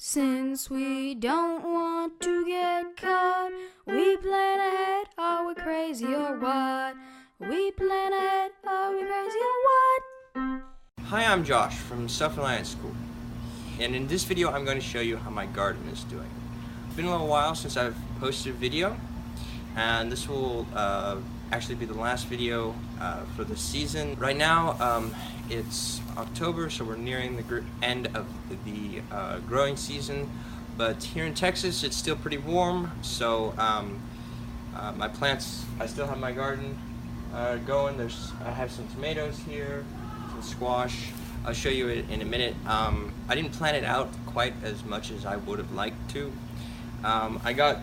Since we don't want to get caught, we plan ahead, are we crazy or what? We plan ahead, are we crazy or what? Hi, I'm Josh from Self-Reliance School, and in this video I'm going to show you how my garden is doing. It's been a little while since I've posted a video, and this will actually be the last video for the season. Right now it's October, so we're nearing the end of the growing season, but here in Texas it's still pretty warm, so my plants, I still have my garden going. I have some tomatoes here, some squash. I'll show you it in a minute. I didn't plan it out quite as much as I would have liked to. I got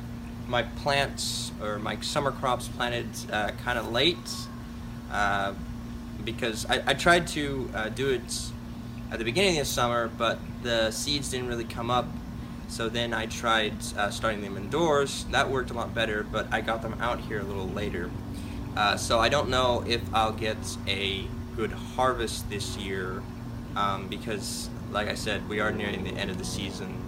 my plants, or my summer crops, planted kind of late because I tried to do it at the beginning of the summer, but the seeds didn't really come up. So then I tried starting them indoors. That worked a lot better, but I got them out here a little later. So I don't know if I'll get a good harvest this year because, like I said, we are nearing the end of the season.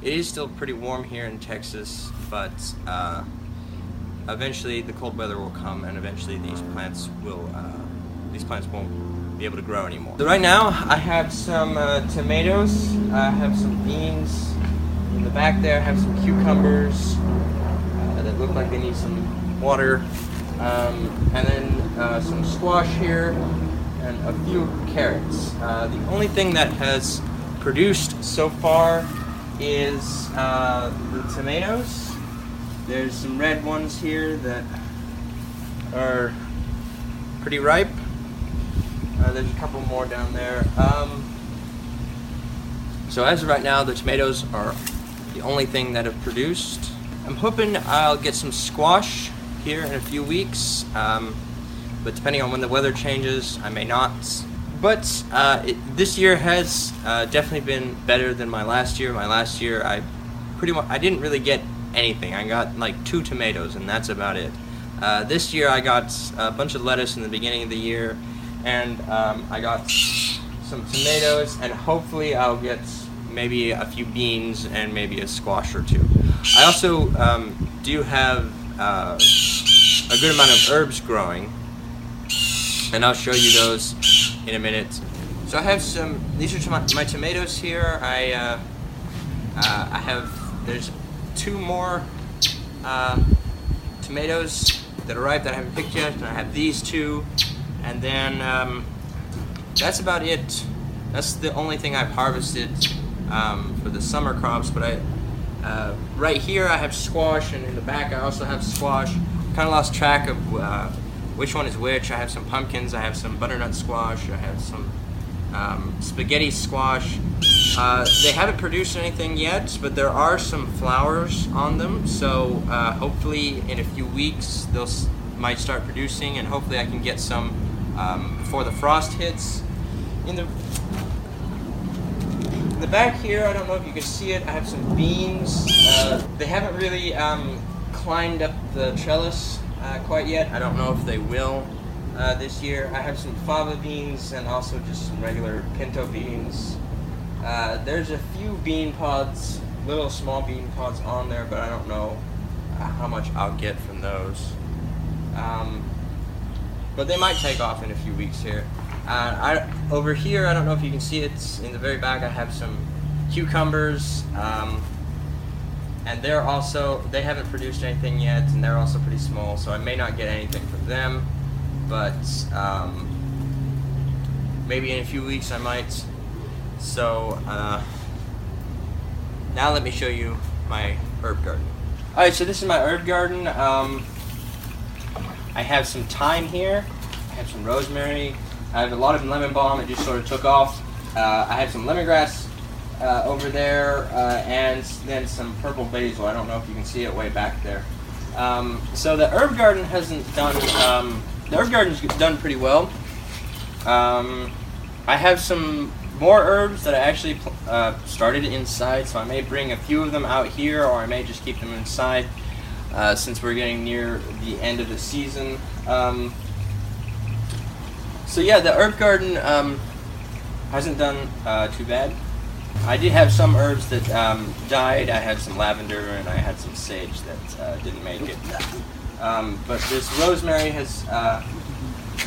It is still pretty warm here in Texas, but eventually the cold weather will come, and eventually these plants won't be able to grow anymore. So right now I have some tomatoes, I have some beans in the back there, I have some cucumbers that look like they need some water, and then some squash here, and a few carrots. The only thing that has produced so far is the tomatoes. There's some red ones here that are pretty ripe. There's a couple more down there. So as of right now, the tomatoes are the only thing that have produced. I'm hoping I'll get some squash here in a few weeks, but depending on when the weather changes, I may not. But this year has definitely been better than my last year. My last year, I didn't really get anything. I got like 2 tomatoes, and that's about it. This year, I got a bunch of lettuce in the beginning of the year, and I got some tomatoes, and hopefully I'll get maybe a few beans and maybe a squash or 2. I also do have a good amount of herbs growing, and I'll show you those in a minute. So I have these are my tomatoes here. There's 2 more tomatoes that are ripe that I haven't picked yet, and I have these 2, and then that's about it. That's the only thing I've harvested for the summer crops, but right here I have squash, and in the back I also have squash. Kind of lost track of which one is which. I have some pumpkins, I have some butternut squash, I have some spaghetti squash. They haven't produced anything yet, but there are some flowers on them, so hopefully in a few weeks they'll might start producing, and hopefully I can get some before the frost hits. In the back here, I don't know if you can see it, I have some beans. They haven't really climbed up the trellis quite yet. I don't know if they will this year. I have some fava beans and also just some regular pinto beans. There's a few bean pods, little small bean pods on there, but I don't know how much I'll get from those. But they might take off in a few weeks here. Over here, I don't know if you can see it, in the very back I have some cucumbers, and they haven't produced anything yet, and they're also pretty small, so I may not get anything from them, but maybe in a few weeks I might. So now let me show you my herb garden. Alright, so this is my herb garden. I have some thyme here, I have some rosemary, I have a lot of lemon balm. It just sort of took off. I have some lemongrass over there, and then some purple basil. I don't know if you can see it way back there. So the herb garden hasn't done. The herb garden's done pretty well. I have some more herbs that I actually started inside, so I may bring a few of them out here, or I may just keep them inside since we're getting near the end of the season. So yeah, the herb garden hasn't done too bad. I did have some herbs that died. I had some lavender and I had some sage that didn't make it. But this rosemary has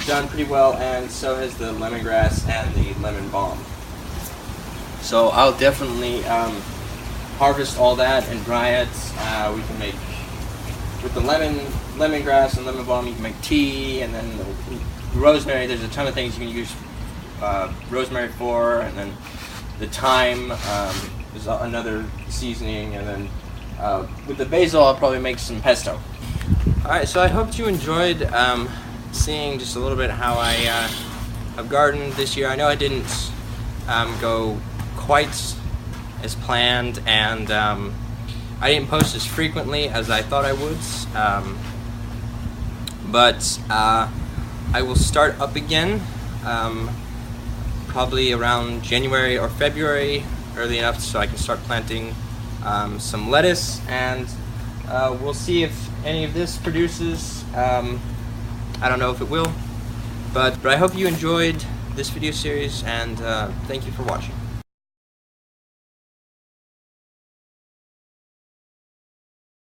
done pretty well, and so has the lemongrass and the lemon balm. So I'll definitely harvest all that and dry it. We can make, with the lemongrass and lemon balm, you can make tea, and then the rosemary, there's a ton of things you can use rosemary for, and then the thyme is another seasoning, and then with the basil I'll probably make some pesto. Alright, so I hope you enjoyed seeing just a little bit how I have gardened this year. I know I didn't go quite as planned, and I didn't post as frequently as I thought I would, but I will start up again probably around January or February, early enough so I can start planting some lettuce, and we'll see if any of this produces. I don't know if it will, but I hope you enjoyed this video series, and thank you for watching.